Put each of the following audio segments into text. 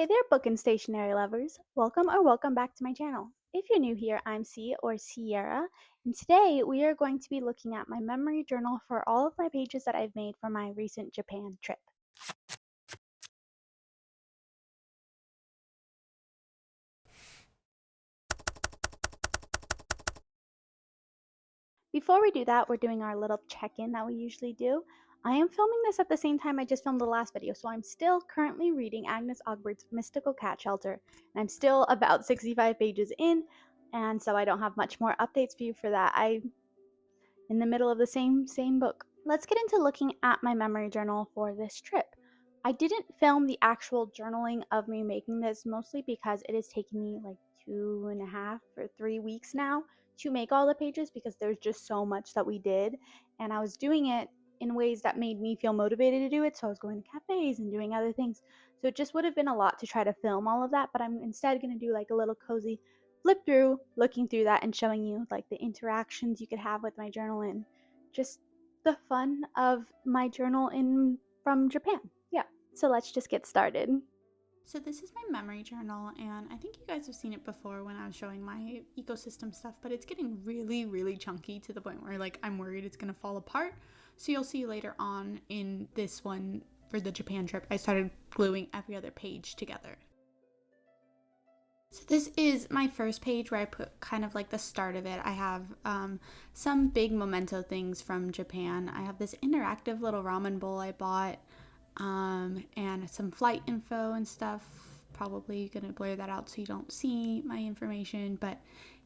Hey there, book and stationery lovers. Welcome back to my channel. If you're new here, I'm C or Sierra, and today we are going to be looking at my memory journal for all of my pages that I've made for my recent Japan trip. Before we do that, we're doing our little check-in that we usually do. I am filming this at the same time I just filmed the last video, so I'm still currently reading Agnes Ogbert's Mystical Cat Shelter, and I'm still about 65 pages in, and so I don't have much more updates for you for that. I'm in the middle of the same book. Let's get into looking at my memory journal for this trip. I didn't film the actual journaling of me making this mostly because it has taken me like 2.5 or 3 weeks now to make all the pages because there's just so much that we did, and I was doing it in ways that made me feel motivated to do it. So I was going to cafes and doing other things. So it just would have been a lot to try to film all of that, but I'm instead going to do like a little cozy flip through, looking through that and showing you like the interactions you could have with my journal and just the fun of my journal in from Japan. Yeah. So let's just get started. So this is my memory journal, and I think you guys have seen it before when I was showing my ecosystem stuff, but it's getting really chunky to the point where like I'm worried it's going to fall apart. So you'll see later on in this one for the Japan trip, I started gluing every other page together. So this is my first page where I put kind of like the start of it. I have some big memento things from Japan. I have this interactive little ramen bowl I bought, and some flight info and stuff. Probably gonna blur that out so you don't see my information, but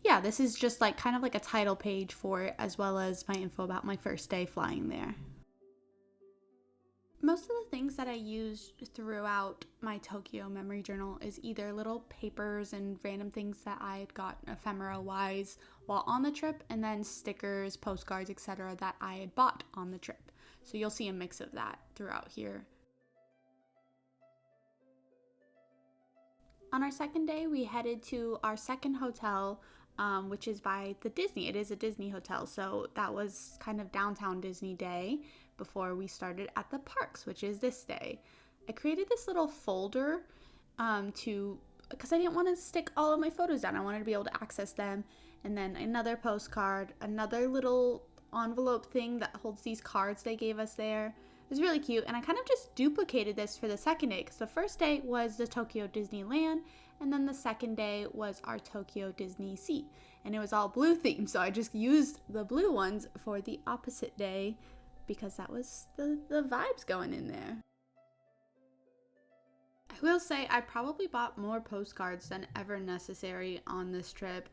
yeah, this is just like kind of like a title page for it, as well as my info about my first day flying there. Most of the things that I use throughout my Tokyo memory journal is either little papers and random things that I had gotten ephemera wise while on the trip, and then stickers, postcards, etc. that I had bought on the trip. So you'll see a mix of that throughout here. On our second day, we headed to our second hotel, which is by the Disney. It is a Disney hotel, so that was kind of downtown Disney day before we started at the parks, which is this day. I created this little folder to because I didn't want to stick all of my photos down. I wanted to be able to access them, and then another postcard, another little envelope thing that holds these cards they gave us there. It was really cute, and I kind of just duplicated this for the second day because the first day was the Tokyo Disneyland, and then the second day was our Tokyo Disney Sea, and it was all blue themed, so I just used the blue ones for the opposite day because that was the vibes going in there. I will say I probably bought more postcards than ever necessary on this trip.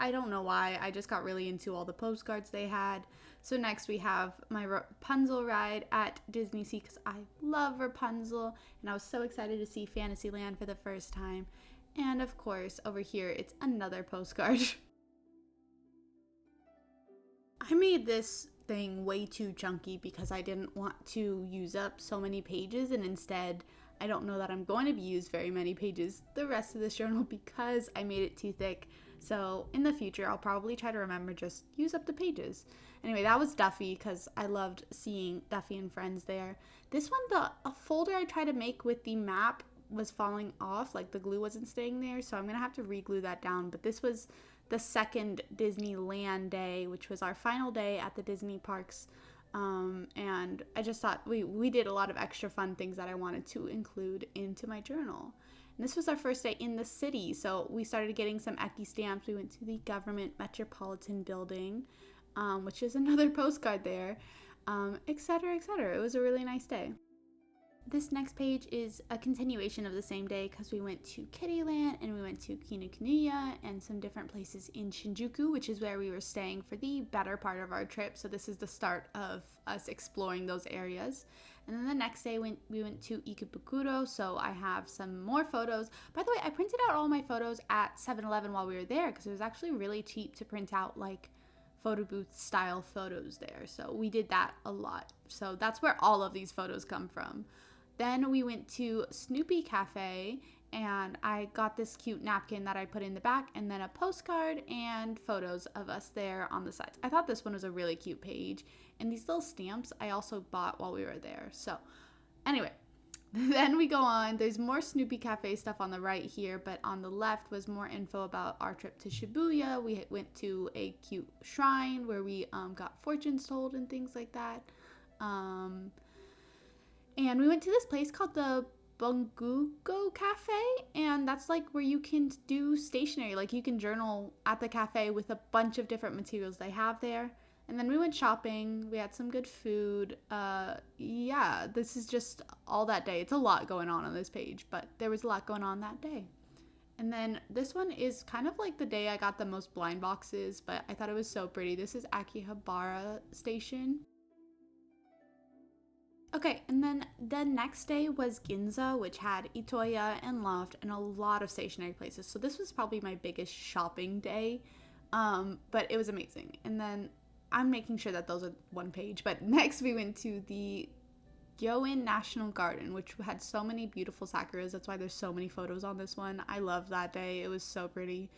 I don't know why. I just got really into all the postcards they had. So next we have my Rapunzel ride at Disney Sea because I love Rapunzel, and I was so excited to see Fantasyland for the first time. And of course, over here it's another postcard. I made this thing way too chunky because I didn't want to use up so many pages, and instead I don't know that I'm going to be used very many pages the rest of this journal because I made it too thick. So in the future I'll probably try to remember just use up the pages. Anyway, that was Duffy because I loved seeing Duffy and friends there. This one, the a folder I tried to make with the map was falling off, like the glue wasn't staying there, so I'm gonna have to re-glue that down. But this was the second Disneyland day, which was our final day at the Disney parks. And I just thought we did a lot of extra fun things that I wanted to include into my journal. And this was our first day in the city, so we started getting some Eki stamps. We went to the Government Metropolitan Building, which is another postcard there, etc., etc. It was a really nice day. This next page is a continuation of the same day because we went to Kittyland and we went to Kinokuniya and some different places in Shinjuku, which is where we were staying for the better part of our trip. So this is the start of us exploring those areas. And then the next day we went to Ikebukuro, so I have some more photos. By the way, I printed out all my photos at 7-Eleven while we were there because it was actually really cheap to print out like photo booth style photos there. So we did that a lot. So that's where all of these photos come from. Then we went to Snoopy Cafe, and I got this cute napkin that I put in the back, and then a postcard and photos of us there on the sides. I thought this one was a really cute page, and these little stamps I also bought while we were there. So anyway, Then we go on. There's more Snoopy Cafe stuff on the right here, but on the left was more info about our trip to Shibuya. We went to a cute shrine where we got fortunes told and things like that. Um, and we went to this place called the Bungugo Cafe, and that's like where you can do stationery. Like you can journal at the cafe with a bunch of different materials they have there. And then we went shopping. We had some good food. Yeah, this is just all that day. It's a lot going on this page, but there was a lot going on that day. And then this one is kind of like the day I got the most blind boxes, but I thought it was so pretty. This is Akihabara Station. Okay, and then the next day was Ginza, which had Itoya and Loft and a lot of stationery places. So this was probably my biggest shopping day, but it was amazing. And then I'm making sure that those are one page. But next we went to the Gyoen National Garden, which had so many beautiful sakuras. That's why there's so many photos on this one. I loved that day. It was so pretty.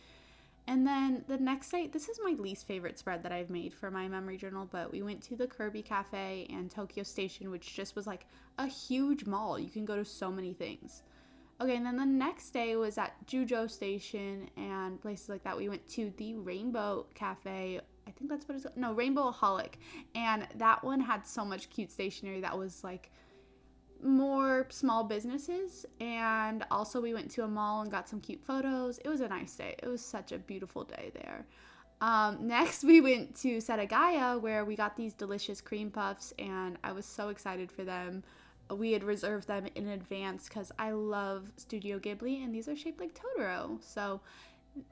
And then the next day, this is my least favorite spread that I've made for my memory journal, but we went to the Kirby Cafe and Tokyo Station, which just was like a huge mall. You can go to so many things. Okay, and then the next day was at Jujo Station and places like that. We went to the Rainbow Cafe. I think that's what it's called. No, Rainbow Holic. And that one had so much cute stationery that was like more small businesses, and also we went to a mall and got some cute photos. It was a nice day. It was such a beautiful day there. Next we went to Setagaya where we got these delicious cream puffs, and I was so excited for them. We had reserved them in advance because I love Studio Ghibli and these are shaped like Totoro. So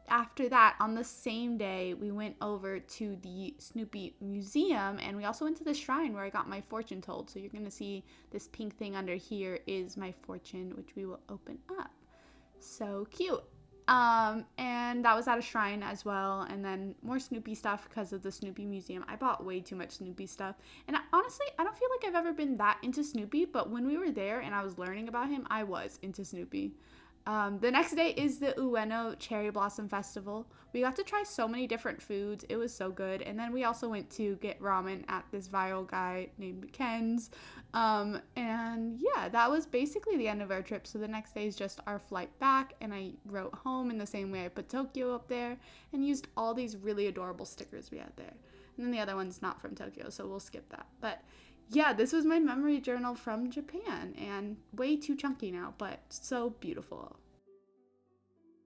after that, on the same day, we went over to the Snoopy Museum, and we also went to the shrine where I got my fortune told. So you're going to see this pink thing under here is my fortune, which we will open up. So cute. And that was at a shrine as well. And then more Snoopy stuff because of the Snoopy Museum. I bought way too much Snoopy stuff. And honestly, I don't feel like I've ever been that into Snoopy, but when we were there and I was learning about him, I was into Snoopy. The next day is the Ueno Cherry Blossom Festival. We got to try so many different foods. It was so good. And then we also went to get ramen at this viral guy named Ken's. And yeah, that was basically the end of our trip. So the next day is just our flight back. And I wrote home in the same way I put Tokyo up there and used all these really adorable stickers we had there. And then the other one's not from Tokyo, so we'll skip that. But yeah, this was my memory journal from Japan, and way too chunky now, but so beautiful.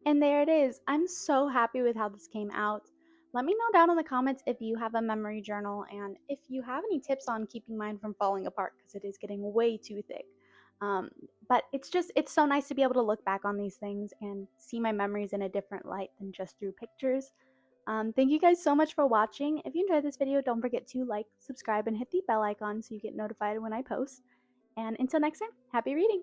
And there it is. I'm so happy with how this came out. Let me know down in the comments if you have a memory journal and if you have any tips on keeping mine from falling apart because it is getting way too thick. Um, but it's so nice to be able to look back on these things and see my memories in a different light than just through pictures. Thank you guys so much for watching. If you enjoyed this video, don't forget to like, subscribe, and hit the bell icon so you get notified when I post. And until next time, happy reading!